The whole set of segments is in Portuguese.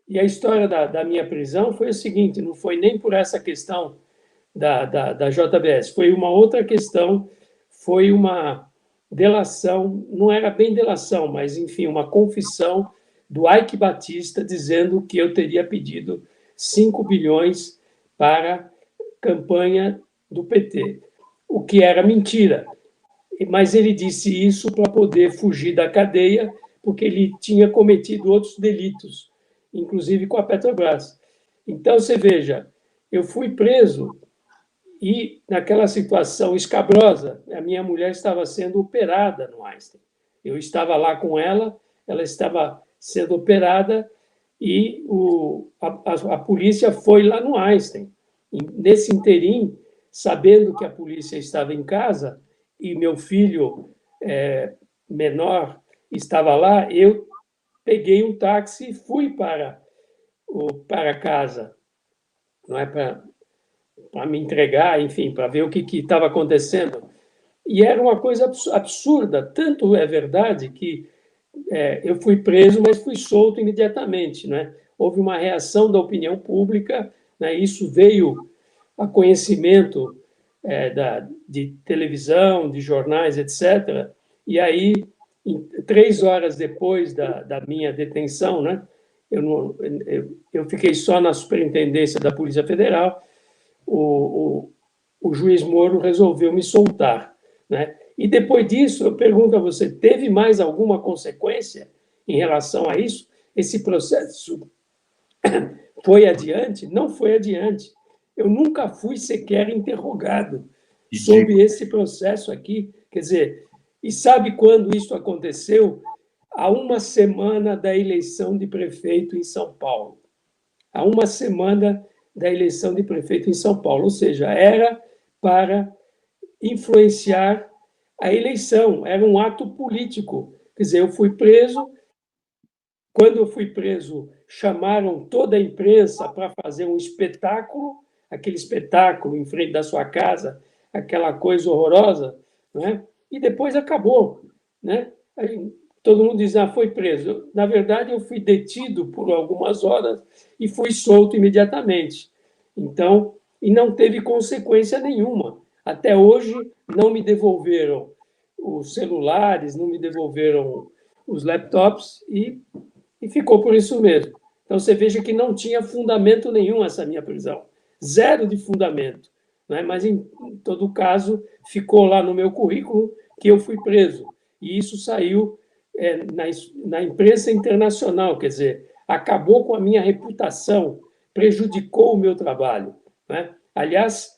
E a história da minha prisão foi o seguinte: não foi nem por essa questão da JBS, foi uma outra questão, foi uma delação, não era bem delação, mas, enfim, uma confissão do Eike Batista dizendo que eu teria pedido 5 bilhões para a campanha do PT, o que era mentira. Mas ele disse isso para poder fugir da cadeia, porque ele tinha cometido outros delitos, inclusive com a Petrobras. Então, você veja, eu fui preso e, naquela situação escabrosa, a minha mulher estava sendo operada no Einstein. Eu estava lá com ela, ela estava sendo operada e a polícia foi lá no Einstein. E, nesse interim, sabendo que a polícia estava em casa e meu filho menor estava lá, eu peguei um táxi e fui para casa, não é para me entregar, enfim, para ver o que estava acontecendo. E era uma coisa absurda. Tanto é verdade que eu fui preso, mas fui solto imediatamente. Né? Houve uma reação da opinião pública, né? Isso veio a conhecimento de televisão, de jornais, etc. E aí, 3 horas depois da minha detenção, né? Eu fiquei só na superintendência da Polícia Federal, o, o juiz Moro resolveu me soltar. Né? E depois disso, eu pergunto a você: teve mais alguma consequência em relação a isso? Esse processo foi adiante? Não foi adiante. Eu nunca fui sequer interrogado sobre Ridículo. esse processo aqui. Quer dizer, e sabe quando isso aconteceu? Há uma semana da eleição de prefeito em São Paulo. Há uma semana da eleição de prefeito em São Paulo, ou seja, era para influenciar a eleição, era um ato político. Quer dizer, eu fui preso, quando eu fui preso, chamaram toda a imprensa para fazer um espetáculo, aquele espetáculo em frente da sua casa, aquela coisa horrorosa, né? E depois acabou. Né? Aí, todo mundo diz: foi preso. Na verdade, eu fui detido por algumas horas e fui solto imediatamente. Então, e não teve consequência nenhuma. Até hoje, não me devolveram os celulares, não me devolveram os laptops e ficou por isso mesmo. Então, você veja que não tinha fundamento nenhum essa minha prisão. Zero de fundamento. Né? Mas, em todo caso, ficou lá no meu currículo que eu fui preso. E isso saiu na imprensa internacional, quer dizer, acabou com a minha reputação, prejudicou o meu trabalho. Né? Aliás,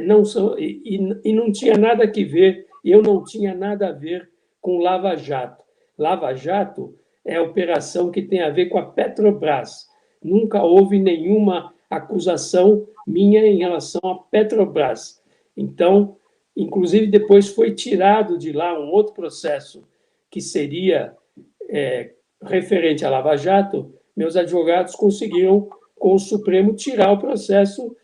não sou, e não tinha nada que ver, eu não tinha nada a ver com Lava Jato. Lava Jato é a operação que tem a ver com a Petrobras. Nunca houve nenhuma acusação minha em relação à Petrobras. Então, inclusive, depois foi tirado de lá um outro processo que seria referente à Lava Jato. Meus advogados conseguiram, com o Supremo, tirar o processo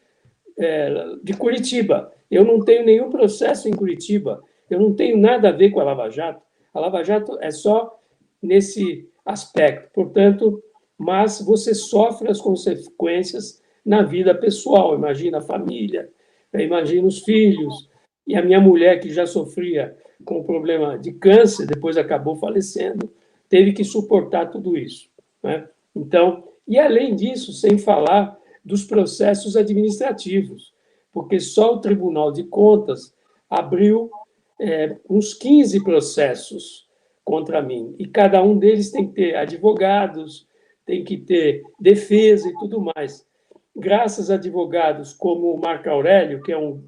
de Curitiba. Eu não tenho nenhum processo em Curitiba. Eu não tenho nada a ver com a Lava Jato. A Lava Jato é só nesse aspecto. Portanto, mas você sofre as consequências na vida pessoal. Imagina a família, imagina os filhos. E a minha mulher, que já sofria com problema de câncer, depois acabou falecendo, teve que suportar tudo isso. Né? Então, e além disso, sem falar dos processos administrativos, porque só o Tribunal de Contas abriu uns 15 processos contra mim, e cada um deles tem que ter advogados, tem que ter defesa e tudo mais. Graças a advogados como o Marco Aurélio, que é um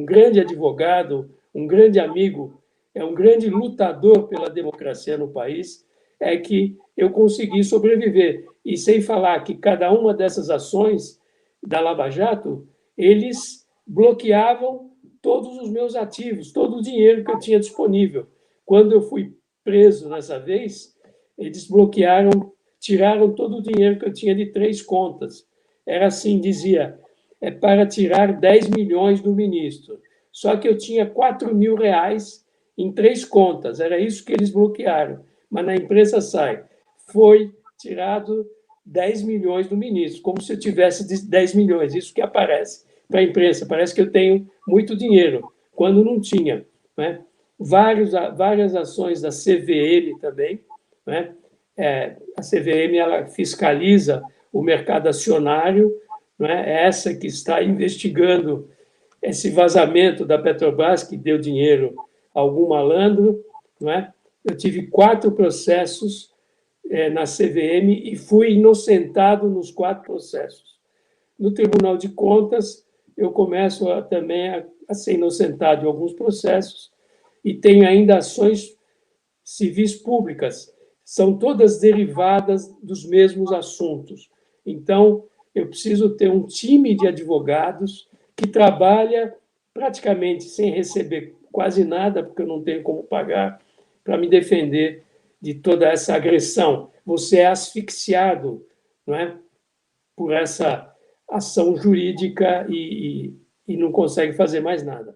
grande advogado, um grande amigo, é um grande lutador pela democracia no país, é que eu consegui sobreviver. E sem falar que cada uma dessas ações da Lava Jato, eles bloqueavam todos os meus ativos, todo o dinheiro que eu tinha disponível. Quando eu fui preso nessa vez, eles bloquearam, tiraram todo o dinheiro que eu tinha de 3 contas. Era assim, dizia, para tirar 10 milhões do ministro. Só que eu tinha 4 mil reais em 3 contas, era isso que eles bloquearam. Mas na imprensa sai, foi tirado 10 milhões do ministro, como se eu tivesse 10 milhões. Isso que aparece para a imprensa. Parece que eu tenho muito dinheiro, quando não tinha. Né? Várias ações da CVM também. Né? A CVM ela fiscaliza o mercado acionário, né? É essa que está investigando esse vazamento da Petrobras, que deu dinheiro a algum malandro. Né? Eu tive 4 processos na CVM e fui inocentado nos 4 processos. No Tribunal de Contas, eu começo também a ser inocentado em alguns processos e tenho ainda ações civis públicas. São todas derivadas dos mesmos assuntos. Então, eu preciso ter um time de advogados que trabalha praticamente sem receber quase nada, porque eu não tenho como pagar, para me defender de toda essa agressão. Você é asfixiado, não é, por essa ação jurídica e não consegue fazer mais nada.